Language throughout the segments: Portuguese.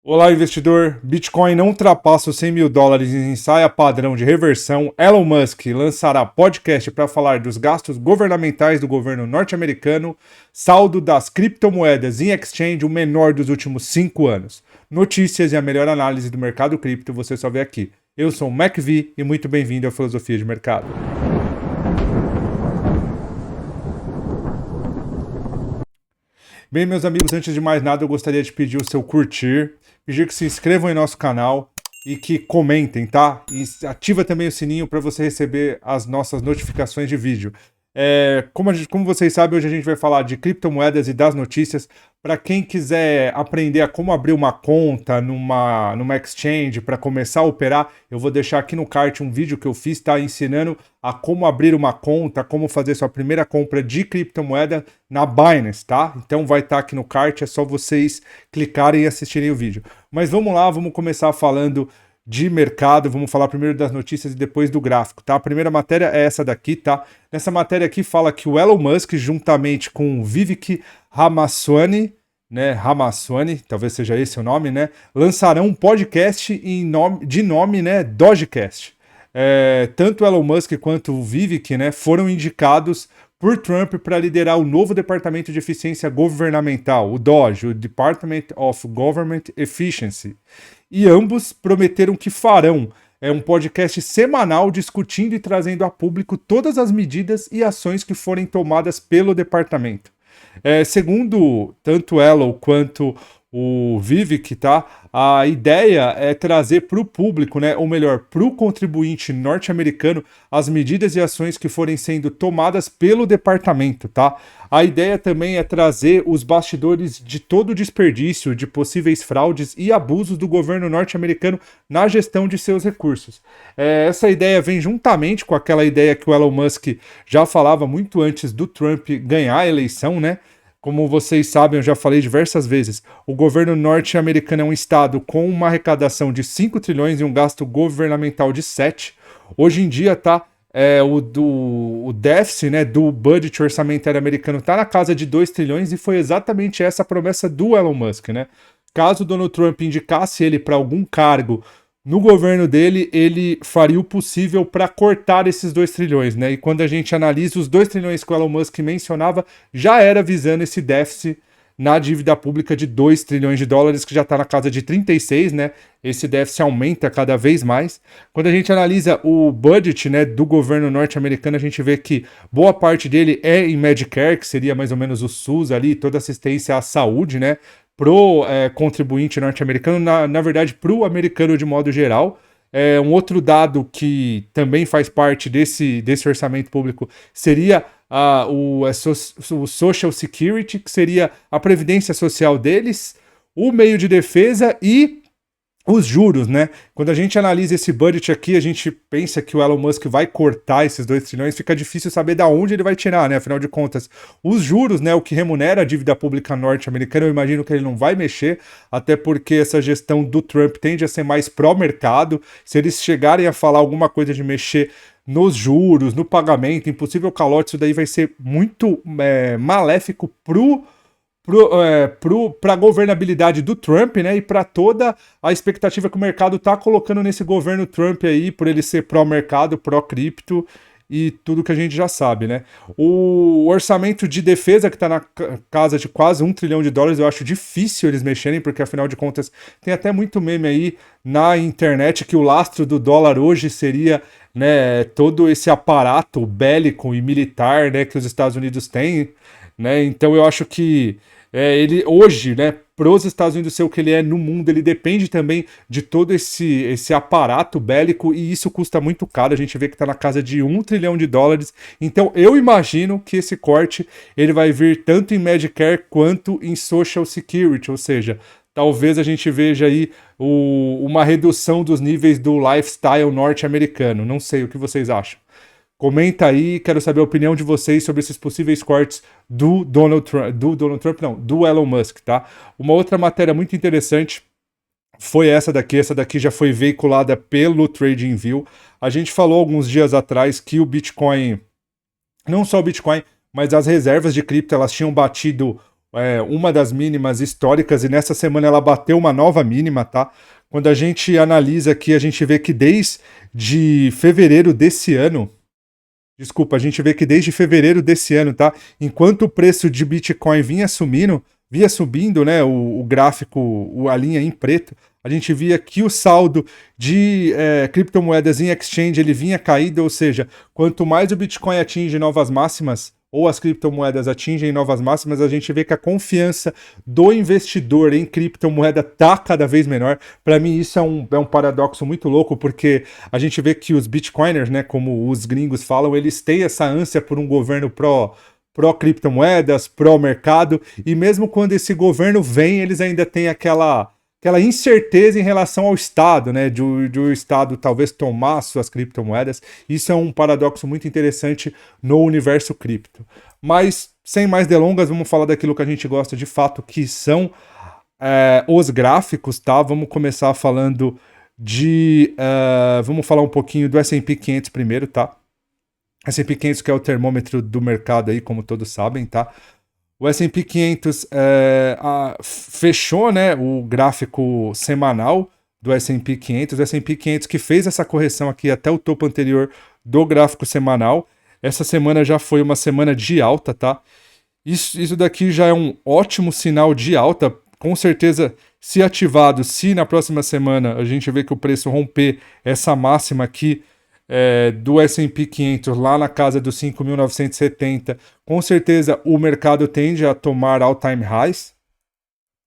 Olá, investidor. Bitcoin não ultrapassa os 100 mil dólares em ensaio padrão de reversão. Elon Musk lançará podcast para falar dos gastos governamentais do governo norte-americano. Saldo das criptomoedas em exchange, o menor dos últimos 5 anos. Notícias e a melhor análise do mercado cripto você só vê aqui. Eu sou o MacV e muito bem-vindo à Filosofia de Mercado. Bem, meus amigos, antes de mais nada, eu gostaria de pedir o seu curtir, pedir que se inscrevam em nosso canal e que comentem, tá? E ativa também o sininho para você receber as nossas notificações de vídeo. Como vocês sabem, hoje a gente vai falar de criptomoedas e das notícias. Para quem quiser aprender a como abrir uma conta numa exchange para começar a operar, eu vou deixar aqui no card um vídeo que eu fiz, tá? Ensinando a como abrir uma conta, como fazer sua primeira compra de criptomoeda na Binance, tá? Então vai estar aqui no card, é só vocês clicarem e assistirem o vídeo. Mas vamos lá, vamos começar falando de mercado, vamos falar primeiro das notícias e depois do gráfico, tá? A primeira matéria é essa daqui, tá? Nessa matéria aqui fala que o Elon Musk, juntamente com o Vivek Ramaswamy, talvez seja esse o nome, né? Lançarão um podcast de nome, né? Dogecast. Tanto o Elon Musk quanto o Vivek, né, foram indicados por Trump para liderar o novo Departamento de Eficiência Governamental, o DOGE, o Department of Government Efficiency. E ambos prometeram que farão um podcast semanal discutindo e trazendo a público todas as medidas e ações que forem tomadas pelo departamento. Segundo tanto Elon quanto o Vivek, tá? A ideia é trazer para o público, né, ou melhor, para o contribuinte norte-americano, as medidas e ações que forem sendo tomadas pelo departamento, tá? A ideia também é trazer os bastidores de todo o desperdício, de possíveis fraudes e abusos do governo norte-americano na gestão de seus recursos. Essa ideia vem juntamente com aquela ideia que o Elon Musk já falava muito antes do Trump ganhar a eleição, né? Como vocês sabem, eu já falei diversas vezes, o governo norte-americano é um estado com uma arrecadação de 5 trilhões e um gasto governamental de 7. Hoje em dia, tá? O déficit, né, do budget orçamentário americano está na casa de 2 trilhões e foi exatamente essa a promessa do Elon Musk, né? Caso Donald Trump indicasse ele para algum cargo no governo dele, ele faria o possível para cortar esses 2 trilhões, né? E quando a gente analisa os 2 trilhões que o Elon Musk mencionava, já era visando esse déficit na dívida pública de 2 trilhões de dólares, que já está na casa de 36, né? Esse déficit aumenta cada vez mais. Quando a gente analisa o budget, né, do governo norte-americano, a gente vê que boa parte dele é em Medicare, que seria mais ou menos o SUS ali, toda assistência à saúde, né? Pro contribuinte norte-americano, na verdade, pro americano de modo geral. Um outro dado que também faz parte desse orçamento público seria o Social Security, que seria a previdência social deles, o meio de defesa e os juros, né? Quando a gente analisa esse budget aqui, a gente pensa que o Elon Musk vai cortar esses 2 trilhões, fica difícil saber de onde ele vai tirar, né? Afinal de contas, os juros, né, o que remunera a dívida pública norte-americana, eu imagino que ele não vai mexer, até porque essa gestão do Trump tende a ser mais pró-mercado. Se eles chegarem a falar alguma coisa de mexer nos juros, no pagamento, impossível calote, isso daí vai ser muito maléfico para a governabilidade do Trump, né, e para toda a expectativa que o mercado está colocando nesse governo Trump aí, por ele ser pró-mercado, pró-cripto e tudo que a gente já sabe, né. O orçamento de defesa, que está na casa de quase 1 trilhão de dólares, eu acho difícil eles mexerem, porque afinal de contas tem até muito meme aí na internet que o lastro do dólar hoje seria, né, todo esse aparato bélico e militar, né, que os Estados Unidos têm, né. Então eu acho que ele hoje, né, para os Estados Unidos ser o que ele é no mundo, ele depende também de todo esse aparato bélico, e isso custa muito caro. A gente vê que está na casa de 1 trilhão de dólares. Então eu imagino que esse corte ele vai vir tanto em Medicare quanto em Social Security, ou seja, talvez a gente veja aí uma redução dos níveis do lifestyle norte-americano. Não sei o que vocês acham. Comenta aí, quero saber a opinião de vocês sobre esses possíveis cortes do do Elon Musk, tá? Uma outra matéria muito interessante foi essa daqui já foi veiculada pelo TradingView. A gente falou alguns dias atrás que o Bitcoin, não só o Bitcoin, mas as reservas de cripto, elas tinham batido uma das mínimas históricas, e nessa semana ela bateu uma nova mínima, tá? Quando a gente analisa aqui, a gente vê que desde fevereiro desse ano, desculpa, a gente vê que desde fevereiro desse ano, tá? Enquanto o preço de Bitcoin vinha subindo, né? O gráfico, a linha em preto, a gente via que o saldo de criptomoedas em exchange ele vinha caído, ou seja, quanto mais o Bitcoin atinge novas máximas, ou as criptomoedas atingem novas máximas, a gente vê que a confiança do investidor em criptomoeda está cada vez menor. Para mim, isso é um paradoxo muito louco, porque a gente vê que os bitcoiners, né, como os gringos falam, eles têm essa ânsia por um governo pró-criptomoedas, pró-mercado, e mesmo quando esse governo vem, eles ainda têm aquela incerteza em relação ao Estado, né, de o Estado talvez tomar suas criptomoedas. Isso é um paradoxo muito interessante no universo cripto. Mas, sem mais delongas, vamos falar daquilo que a gente gosta de fato, que são os gráficos, tá? Vamos começar falando vamos falar um pouquinho do S&P 500 primeiro, tá? S&P 500 que é o termômetro do mercado aí, como todos sabem, tá? O S&P 500 fechou, né, o gráfico semanal do S&P 500. O S&P 500 que fez essa correção aqui até o topo anterior do gráfico semanal. Essa semana já foi uma semana de alta, tá? Isso daqui já é um ótimo sinal de alta. Com certeza, se ativado, se na próxima semana a gente vê que o preço romper essa máxima aqui, do S&P 500 lá na casa dos 5.970, com certeza o mercado tende a tomar all-time highs.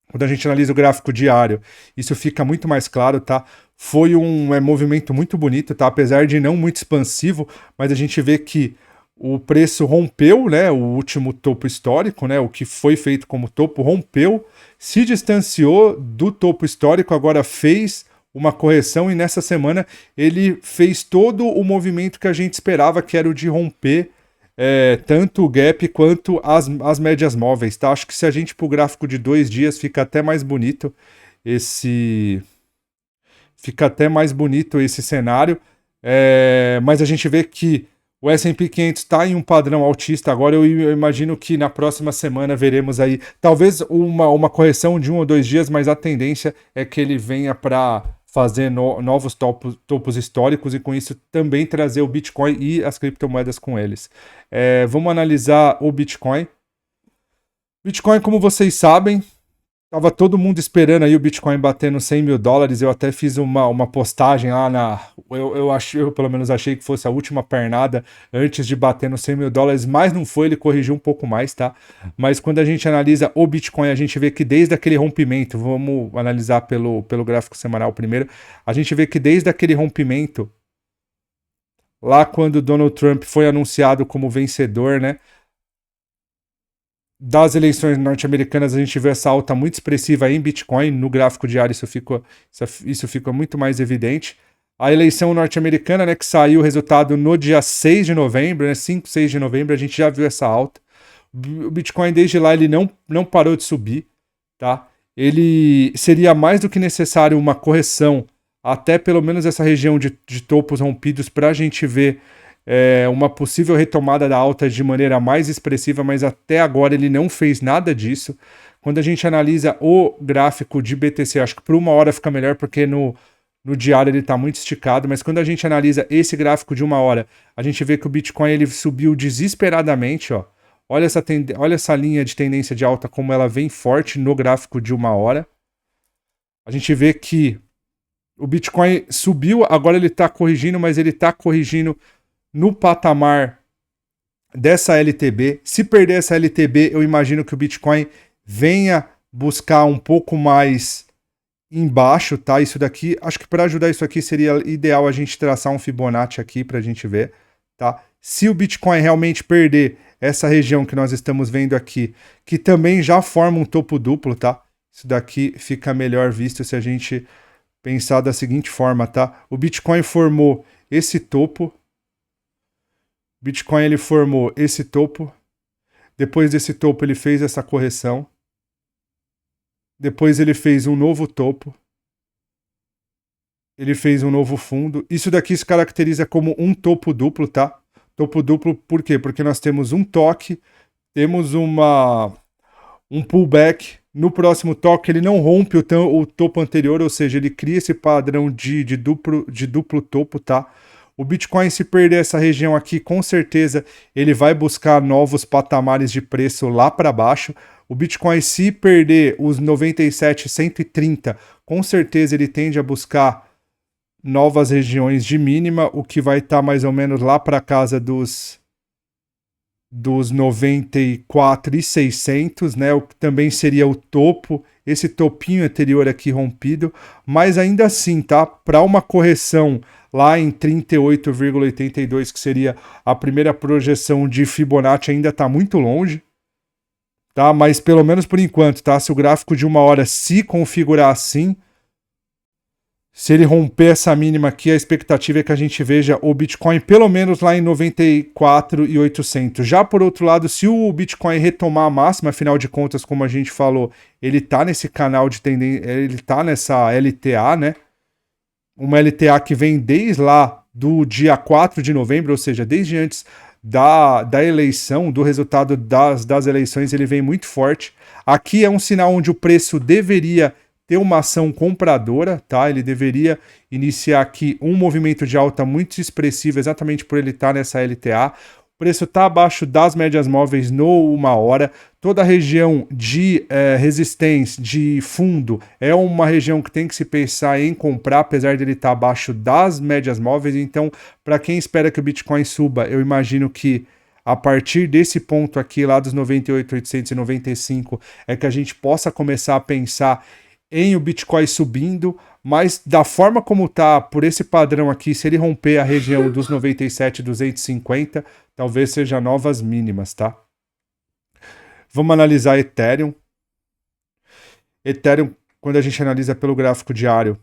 Quando a gente analisa o gráfico diário, isso fica muito mais claro, tá? Foi um movimento muito bonito, tá? Apesar de não muito expansivo, mas a gente vê que o preço rompeu, né, o último topo histórico, né, o que foi feito como topo, rompeu, se distanciou do topo histórico, agora fez uma correção, e nessa semana ele fez todo o movimento que a gente esperava, que era o de romper tanto o gap quanto as médias móveis, tá? Acho que se a gente para o gráfico de 2 dias fica até mais bonito esse cenário, mas a gente vê que o S&P 500 está em um padrão altista agora. Eu imagino que na próxima semana veremos aí talvez uma correção de 1 ou 2 dias, mas a tendência é que ele venha para fazer novos topos históricos e com isso também trazer o Bitcoin e as criptomoedas com eles. Vamos analisar o Bitcoin. Bitcoin, como vocês sabem, tava todo mundo esperando aí o Bitcoin bater nos $100 mil. Eu até fiz uma postagem lá eu pelo menos achei que fosse a última pernada antes de bater nos $100 mil, mas não foi, ele corrigiu um pouco mais, tá? Mas quando a gente analisa o Bitcoin, a gente vê que desde aquele rompimento, vamos analisar pelo gráfico semanal primeiro, a gente vê que desde aquele rompimento, lá quando Donald Trump foi anunciado como vencedor, né, das eleições norte-americanas, a gente vê essa alta muito expressiva em Bitcoin. No gráfico diário isso fica muito mais evidente. A eleição norte-americana, né, que saiu o resultado no dia 6 de novembro, né, 5, 6 de novembro, a gente já viu essa alta. O Bitcoin desde lá ele não parou de subir, tá? Ele seria mais do que necessário uma correção até pelo menos essa região de topos rompidos para a gente ver uma possível retomada da alta de maneira mais expressiva, mas até agora ele não fez nada disso. Quando a gente analisa o gráfico de BTC, acho que por 1 hora fica melhor, porque no diário ele está muito esticado, mas quando a gente analisa esse gráfico de 1 hora, a gente vê que o Bitcoin ele subiu desesperadamente, ó. Olha essa linha de tendência de alta, como ela vem forte no gráfico de 1 hora. A gente vê que o Bitcoin subiu, agora ele está corrigindo, mas ele está corrigindo no patamar dessa LTB. Se perder essa LTB, eu imagino que o Bitcoin venha buscar um pouco mais embaixo, tá? Isso daqui, acho que para ajudar isso aqui seria ideal a gente traçar um Fibonacci aqui para a gente ver, tá? Se o Bitcoin realmente perder essa região que nós estamos vendo aqui, que também já forma um topo duplo, tá? Isso daqui fica melhor visto se a gente pensar da seguinte forma, tá? O Bitcoin formou esse topo. Bitcoin ele formou esse topo. Depois desse topo ele fez essa correção. Depois ele fez um novo topo. Ele fez um novo fundo. Isso daqui se caracteriza como um topo duplo, tá? Topo duplo por quê? Porque nós temos um toque, temos um pullback. No próximo toque ele não rompe o topo anterior, ou seja, ele cria esse padrão de duplo topo, tá? O Bitcoin, se perder essa região aqui, com certeza ele vai buscar novos patamares de preço lá para baixo. O Bitcoin, se perder os 97.130, com certeza ele tende a buscar novas regiões de mínima, o que vai estar mais ou menos lá para casa dos 94.600, né? O que também seria o topo, esse topinho anterior aqui rompido, mas ainda assim, tá? Para uma correção lá em 38,82, que seria a primeira projeção de Fibonacci, ainda está muito longe, tá? Mas pelo menos por enquanto, tá? Se o gráfico de uma hora se configurar assim, se ele romper essa mínima aqui, a expectativa é que a gente veja o Bitcoin pelo menos lá em 94.800. Já por outro lado, se o Bitcoin retomar a máxima, afinal de contas, como a gente falou, ele tá nesse canal de tendência, ele tá nessa LTA, né? Uma LTA que vem desde lá do dia 4 de novembro, ou seja, desde antes da eleição, do resultado das eleições, ele vem muito forte. Aqui é um sinal onde o preço deveria ter uma ação compradora, tá? Ele deveria iniciar aqui um movimento de alta muito expressivo, exatamente por ele estar nessa LTA. O preço está abaixo das médias móveis no 1 hora. Toda a região de resistência, de fundo, é uma região que tem que se pensar em comprar, apesar de ele estar abaixo das médias móveis. Então, para quem espera que o Bitcoin suba, eu imagino que a partir desse ponto aqui, lá dos 98.895, é que a gente possa começar a pensar em o Bitcoin subindo, mas da forma como tá, por esse padrão aqui, se ele romper a região dos 97.250, talvez seja novas mínimas, tá? Vamos analisar Ethereum. Ethereum, quando a gente analisa pelo gráfico diário,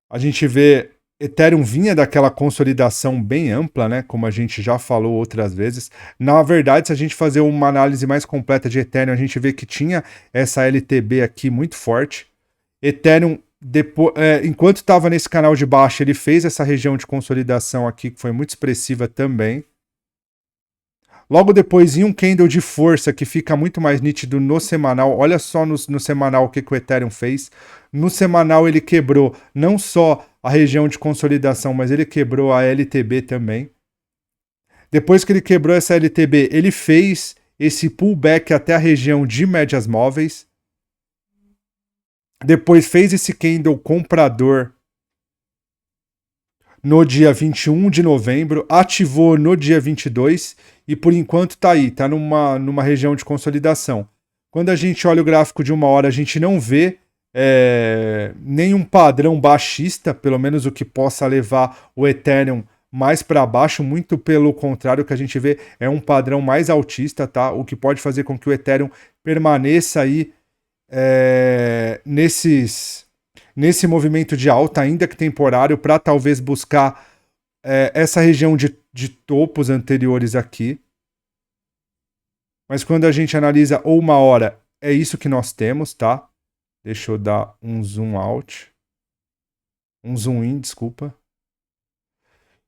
a gente vê Ethereum vinha daquela consolidação bem ampla, né? Como a gente já falou outras vezes. Na verdade, se a gente fazer uma análise mais completa de Ethereum, a gente vê que tinha essa LTB aqui muito forte. Ethereum, enquanto estava nesse canal de baixo, ele fez essa região de consolidação aqui, que foi muito expressiva também. Logo depois, em um candle de força que fica muito mais nítido no semanal, olha só no semanal o que o Ethereum fez. No semanal ele quebrou não só a região de consolidação, mas ele quebrou a LTB também. Depois que ele quebrou essa LTB, ele fez esse pullback até a região de médias móveis. Depois fez esse candle comprador no dia 21 de novembro, ativou no dia 22 e por enquanto tá aí, tá numa região de consolidação. Quando a gente olha o gráfico de uma hora, a gente não vê nenhum padrão baixista, pelo menos o que possa levar o Ethereum mais para baixo, muito pelo contrário, o que a gente vê é um padrão mais altista, tá? O que pode fazer com que o Ethereum permaneça aí nesse movimento de alta, ainda que temporário, para talvez buscar essa região de topos anteriores aqui. Mas quando a gente analisa uma hora, é isso que nós temos, tá? Deixa eu dar um zoom out. Um zoom in, desculpa.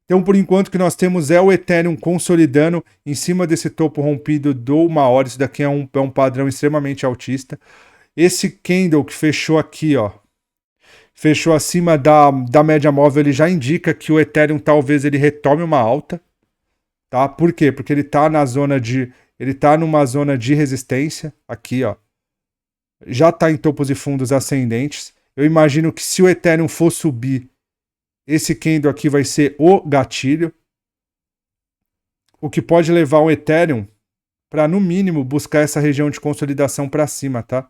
Então, por enquanto, o que nós temos é o Ethereum consolidando em cima desse topo rompido do 1 hora. Isso daqui é um padrão extremamente altista. Esse candle que fechou aqui, ó, fechou acima da média móvel, ele já indica que o Ethereum talvez ele retome uma alta, tá? Por quê? Porque ele tá numa zona de resistência aqui, ó. Já tá em topos e fundos ascendentes. Eu imagino que se o Ethereum for subir, esse candle aqui vai ser o gatilho, o que pode levar o Ethereum para no mínimo buscar essa região de consolidação para cima, tá?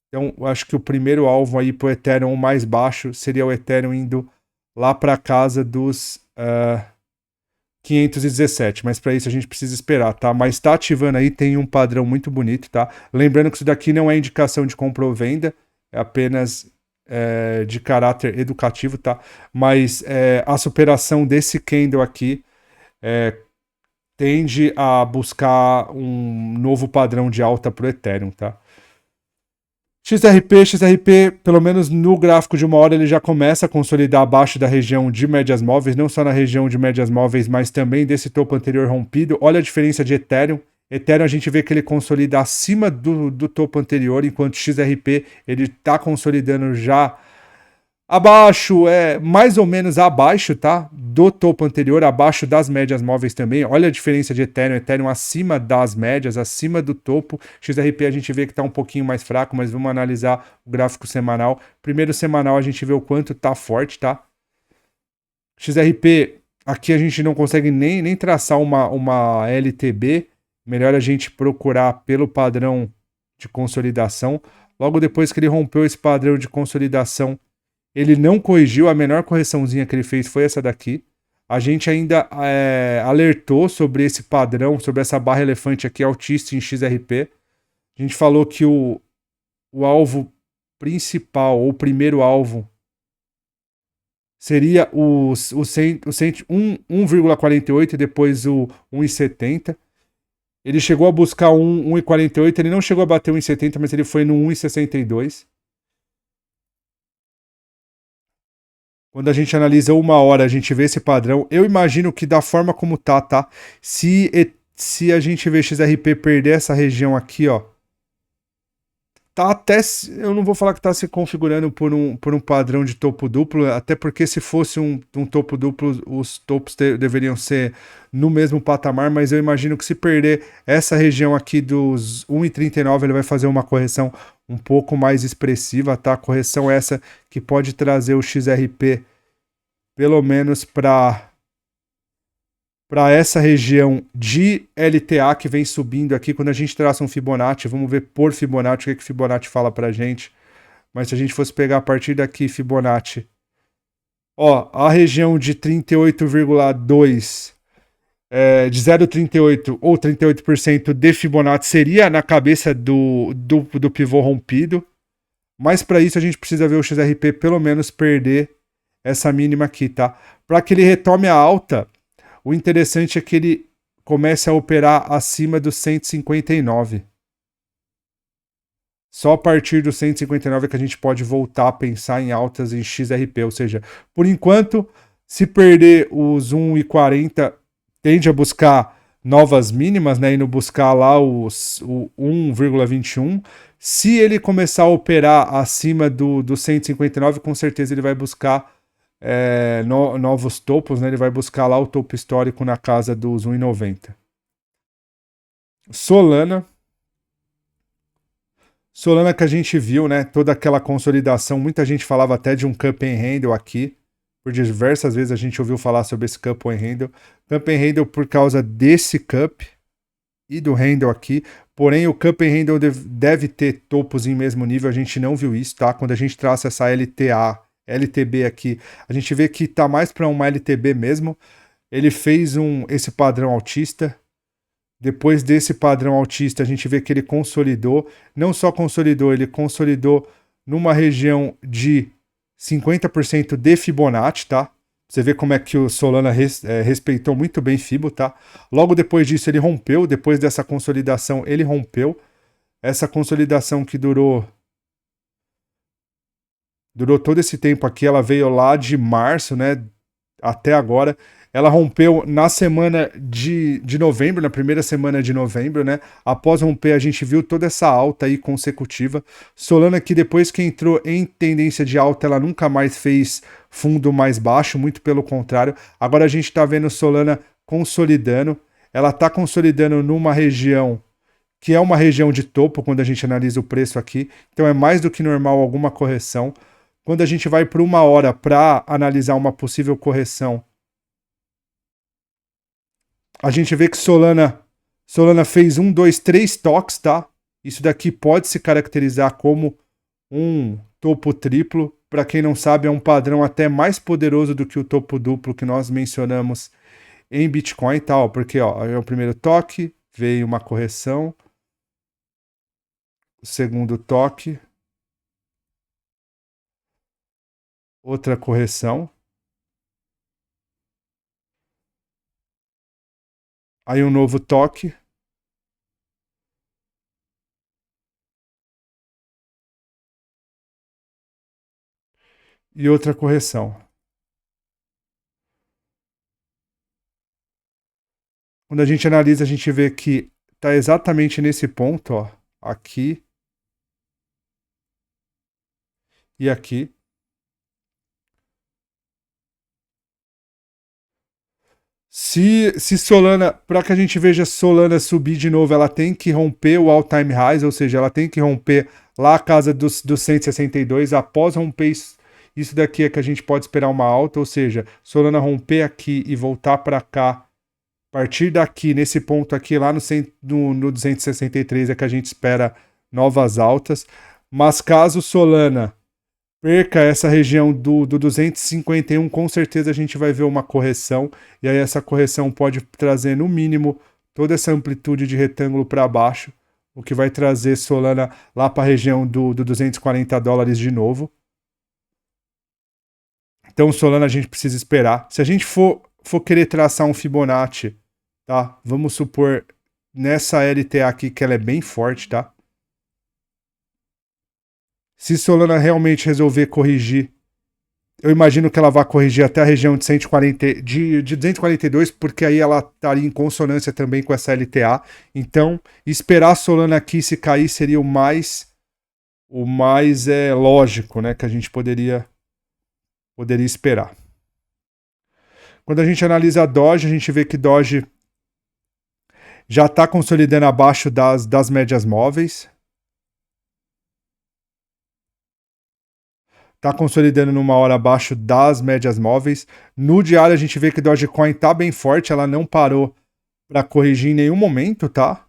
Então, eu acho que o primeiro alvo aí para o Ethereum mais baixo seria o Ethereum indo lá para casa dos 517. Mas para isso a gente precisa esperar, tá? Mas está ativando aí, tem um padrão muito bonito, tá? Lembrando que isso daqui não é indicação de compra ou venda, é apenas de caráter educativo, tá? Mas a superação desse candle aqui tende a buscar um novo padrão de alta para o Ethereum, tá? XRP, pelo menos no gráfico de uma hora, ele já começa a consolidar abaixo da região de médias móveis, não só na região de médias móveis, mas também desse topo anterior rompido. Olha a diferença de Ethereum. Ethereum a gente vê que ele consolida acima do topo anterior, enquanto XRP ele está consolidando já abaixo, mais ou menos abaixo, tá? Do topo anterior, abaixo das médias móveis também. Olha a diferença de Ethereum. Ethereum acima das médias, acima do topo. XRP a gente vê que tá um pouquinho mais fraco, mas vamos analisar o gráfico semanal. Primeiro semanal a gente vê o quanto tá forte, tá? XRP, aqui a gente não consegue nem traçar uma LTB. Melhor a gente procurar pelo padrão de consolidação. Logo depois que ele rompeu esse padrão de consolidação, ele não corrigiu, a menor correçãozinha que ele fez foi essa daqui. A gente ainda alertou sobre esse padrão, sobre essa barra elefante aqui altíssima em XRP. A gente falou que o alvo principal, ou o primeiro alvo, seria o 1,48 e depois o 1,70. Ele chegou a buscar 1,48, ele não chegou a bater 1,70, mas ele foi no 1,62. Quando a gente analisa uma hora, a gente vê esse padrão. Eu imagino que da forma como tá? Se a gente vê XRP perder essa região aqui, ó, tá até. Eu não vou falar que tá se configurando por um padrão de topo duplo, até porque se fosse um topo duplo, os topos deveriam ser no mesmo patamar, mas eu imagino que se perder essa região aqui dos 1,39, ele vai fazer uma correção um pouco mais expressiva, tá? Correção essa que pode trazer o XRP pelo menos para essa região de LTA que vem subindo aqui. Quando a gente traça um Fibonacci, vamos ver por Fibonacci o que Fibonacci fala para a gente. Mas se a gente fosse pegar a partir daqui Fibonacci, ó, a região de 38,2 de 0,38 ou 38% de Fibonacci seria na cabeça do pivô rompido. Mas para isso a gente precisa ver o XRP pelo menos perder essa mínima aqui, tá? Para que ele retome a alta, o interessante é que ele comece a operar acima dos 159. Só a partir dos 159 é que a gente pode voltar a pensar em altas em XRP, ou seja, por enquanto, se perder os 1,40, tende a buscar novas mínimas, né, indo buscar lá o 1,21. Se ele começar a operar acima do 159, com certeza ele vai buscar novos topos, né? Ele vai buscar lá o topo histórico na casa dos 1,90. Solana que a gente viu, né? Toda aquela consolidação, muita gente falava até de um cup and handle aqui. Por diversas vezes a gente ouviu falar sobre esse cup and handle. Cup and handle por causa desse cup e do handle aqui. Porém, o cup and handle deve ter topos em mesmo nível. A gente não viu isso, tá? Quando a gente traça essa LTB aqui, a gente vê que tá mais para uma LTB mesmo. Ele fez esse padrão altista. Depois desse padrão altista, a gente vê que ele consolidou. Não só consolidou, ele consolidou numa região de 50% de Fibonacci, tá? Você vê como é que o Solana respeitou muito bem Fibo, tá? Logo depois disso, ele rompeu. Depois dessa consolidação, ele rompeu. Essa consolidação que durou todo esse tempo aqui, ela veio lá de março, né? Até agora. Ela rompeu na semana de novembro, na primeira semana de novembro, né? Após romper, a gente viu toda essa alta aí consecutiva. Solana que depois que entrou em tendência de alta, ela nunca mais fez fundo mais baixo, muito pelo contrário. Agora a gente está vendo Solana consolidando. Ela está consolidando numa região que é uma região de topo quando a gente analisa o preço aqui. Então é mais do que normal alguma correção. Quando a gente vai para uma hora para analisar uma possível correção, a gente vê que Solana fez 1, 2, 3 toques, tá? Isso daqui pode se caracterizar como um topo triplo. Para quem não sabe, é um padrão até mais poderoso do que o topo duplo que nós mencionamos em Bitcoin, tá? Porque ó, é o primeiro toque, veio uma correção. O segundo toque, outra correção. Aí um novo toque. E outra correção. Quando a gente analisa, a gente vê que tá exatamente nesse ponto, ó, aqui e aqui. Se Solana, para que a gente veja Solana subir de novo, ela tem que romper o all-time highs, ou seja, ela tem que romper lá a casa dos 162. Após romper isso daqui é que a gente pode esperar uma alta, ou seja, Solana romper aqui e voltar para cá. A partir daqui, nesse ponto aqui, lá no 263 é que a gente espera novas altas. Mas caso Solana perca essa região do 251, com certeza a gente vai ver uma correção, e aí essa correção pode trazer, no mínimo, toda essa amplitude de retângulo para baixo, o que vai trazer Solana lá para a região do 240 dólares de novo. Então, Solana a gente precisa esperar. Se a gente for querer traçar um Fibonacci, tá? Vamos supor nessa LTA aqui que ela é bem forte, tá? Se Solana realmente resolver corrigir, eu imagino que ela vai corrigir até a região de 140, de 242, porque aí ela estaria em consonância também com essa LTA. Então, esperar a Solana aqui se cair seria o mais lógico, né, que a gente poderia esperar. Quando a gente analisa a Doge, a gente vê que Doge já está consolidando abaixo das médias móveis. Está consolidando numa hora abaixo das médias móveis. No diário a gente vê que Dogecoin está bem forte, ela não parou para corrigir em nenhum momento, tá?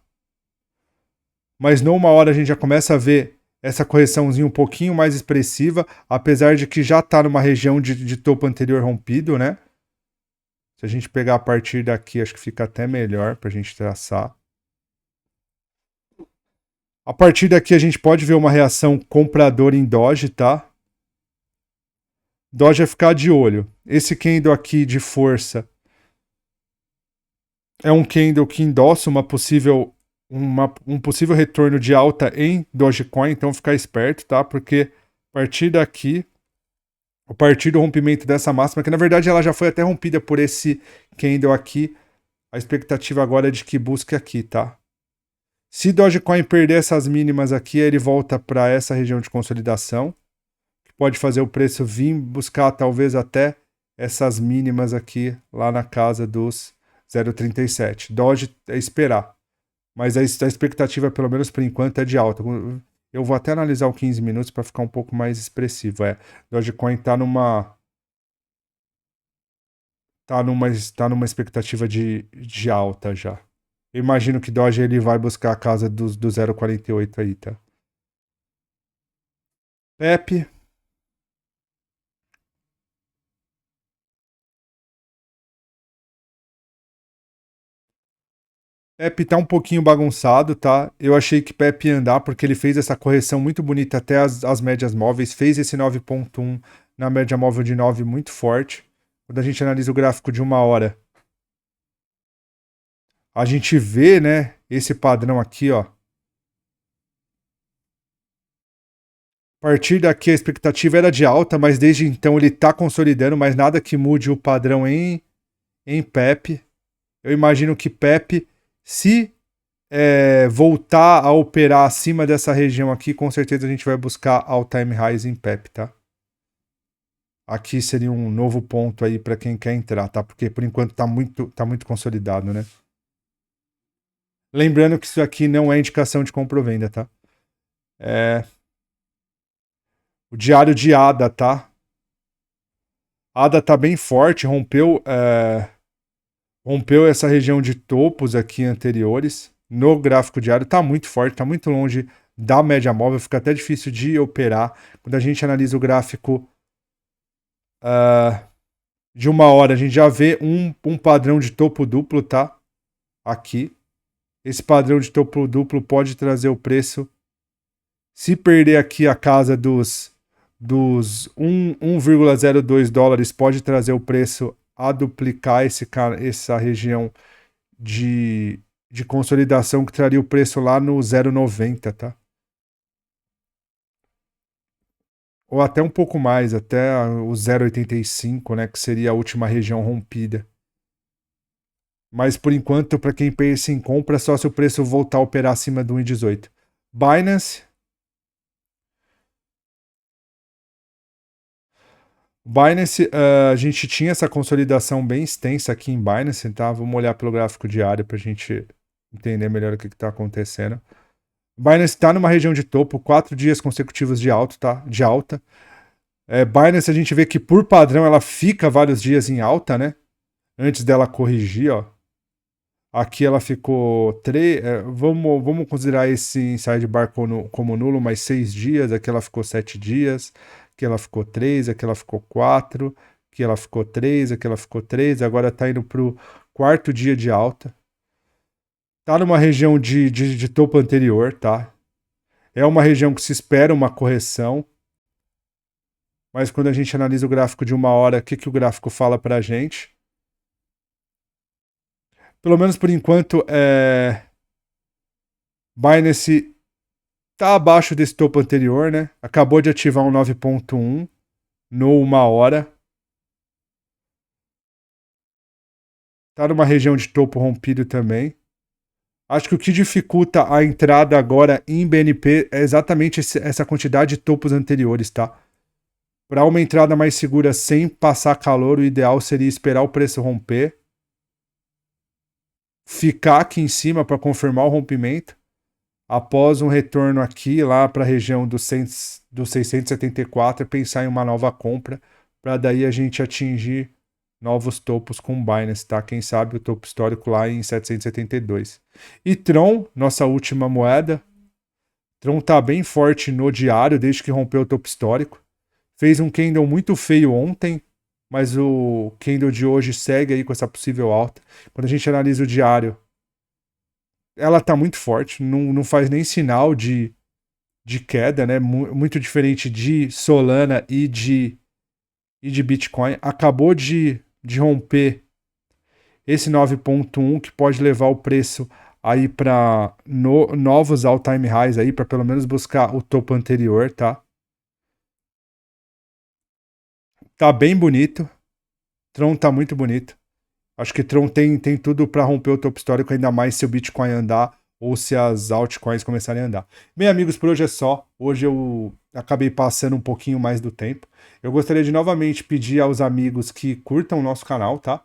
Mas numa hora a gente já começa a ver essa correçãozinha um pouquinho mais expressiva, apesar de que já está numa região de topo anterior rompido, né? Se a gente pegar a partir daqui, acho que fica até melhor para a gente traçar. A partir daqui a gente pode ver uma reação compradora em Doge, tá? Doge é ficar de olho. Esse candle aqui de força é um candle que endossa um possível retorno de alta em Dogecoin, então ficar esperto, tá? Porque a partir daqui, a partir do rompimento dessa máxima, que na verdade ela já foi até rompida por esse candle aqui, a expectativa agora é de que busque aqui, tá? Se Dogecoin perder essas mínimas aqui, ele volta para essa região de consolidação, que pode fazer o preço vir buscar talvez até essas mínimas aqui, lá na casa dos 0,37. Doge é esperar. Mas a expectativa, pelo menos por enquanto, é de alta. Eu vou até analisar o 15 minutos para ficar um pouco mais expressivo. Dogecoin está numa expectativa de alta já. Eu imagino que Doge ele vai buscar a casa do 0,48 aí, tá? PEP. Pepe tá um pouquinho bagunçado, tá? Eu achei que Pepe ia andar porque ele fez essa correção muito bonita até as médias móveis, fez esse 9,1 na média móvel de 9 muito forte. Quando a gente analisa o gráfico de uma hora, a gente vê, né, esse padrão aqui, ó. A partir daqui a expectativa era de alta, mas desde então ele tá consolidando, mas nada que mude o padrão em Pepe. Eu imagino que Pepe, se voltar a operar acima dessa região aqui, com certeza a gente vai buscar all-time highs em PEP, tá? Aqui seria um novo ponto aí para quem quer entrar, tá? Porque por enquanto tá muito consolidado, né? Lembrando que isso aqui não é indicação de compra ou venda, tá? O diário de ADA, tá? ADA tá bem forte, rompeu essa região de topos aqui anteriores. No gráfico diário tá muito forte, tá muito longe da média móvel, fica até difícil de operar. Quando a gente analisa o gráfico de uma hora, a gente já vê um padrão de topo duplo, tá? Aqui. Esse padrão de topo duplo pode trazer o preço. Se perder aqui a casa dos 1,02 dólares, pode trazer o preço a duplicar essa região de consolidação que traria o preço lá no 0,90, tá? Ou até um pouco mais, até o 0,85, né, que seria a última região rompida. Mas por enquanto, para quem pensa em compra, só se o preço voltar a operar acima do 1,18. Binance. Binance, a gente tinha essa consolidação bem extensa aqui em Binance, tá? Vamos olhar pelo gráfico diário para a gente entender melhor o que está acontecendo. Binance está numa região de topo, 4 dias consecutivos de alta, tá? De alta. Binance a gente vê que por padrão ela fica vários dias em alta, né? Antes dela corrigir, ó. Aqui ela ficou vamos considerar esse inside bar como nulo, mais 6 dias. Aqui ela ficou 7 dias. Aqui ela ficou 3, aqui ela ficou 4. Aqui ela ficou 3, aqui ela ficou 3. Agora tá indo pro quarto dia de alta. Tá numa região de topo anterior, tá? É uma região que se espera uma correção. Mas quando a gente analisa o gráfico de 1 hora, o que o gráfico fala pra gente? Pelo menos por enquanto, Binance tá abaixo desse topo anterior, né? Acabou de ativar um 9.1 no 1 hora. Tá numa região de topo rompido também. Acho que o que dificulta a entrada agora em BNP é exatamente essa quantidade de topos anteriores, tá? Para uma entrada mais segura sem passar calor, o ideal seria esperar o preço romper, ficar aqui em cima para confirmar o rompimento. Após um retorno aqui, lá para a região dos 674, pensar em uma nova compra, para daí a gente atingir novos topos com Binance, tá? Quem sabe o topo histórico lá em 772. E Tron, nossa última moeda. Tron tá bem forte no diário, desde que rompeu o topo histórico. Fez um candle muito feio ontem, mas o candle de hoje segue aí com essa possível alta. Quando a gente analisa o diário, ela tá muito forte, não faz nem sinal de queda, né? Muito diferente de Solana e de Bitcoin. Acabou de romper esse 9.1 que pode levar o preço aí para novos all-time highs aí, para pelo menos buscar o topo anterior, tá? Tá bem bonito. Tron tá muito bonito. Acho que Tron tem tudo para romper o topo histórico, ainda mais se o Bitcoin andar ou se as altcoins começarem a andar. Bem, amigos, por hoje é só. Hoje eu acabei passando um pouquinho mais do tempo. Eu gostaria de novamente pedir aos amigos que curtam o nosso canal, tá?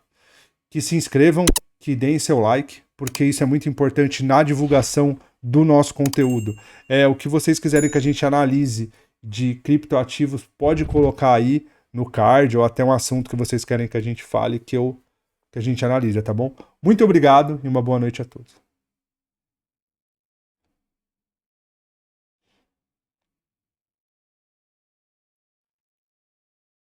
Que se inscrevam, que deem seu like, porque isso é muito importante na divulgação do nosso conteúdo. O que vocês quiserem que a gente analise de criptoativos, pode colocar aí no card ou até um assunto que vocês querem que a gente fale, que a gente analisa, tá bom? Muito obrigado e uma boa noite a todos.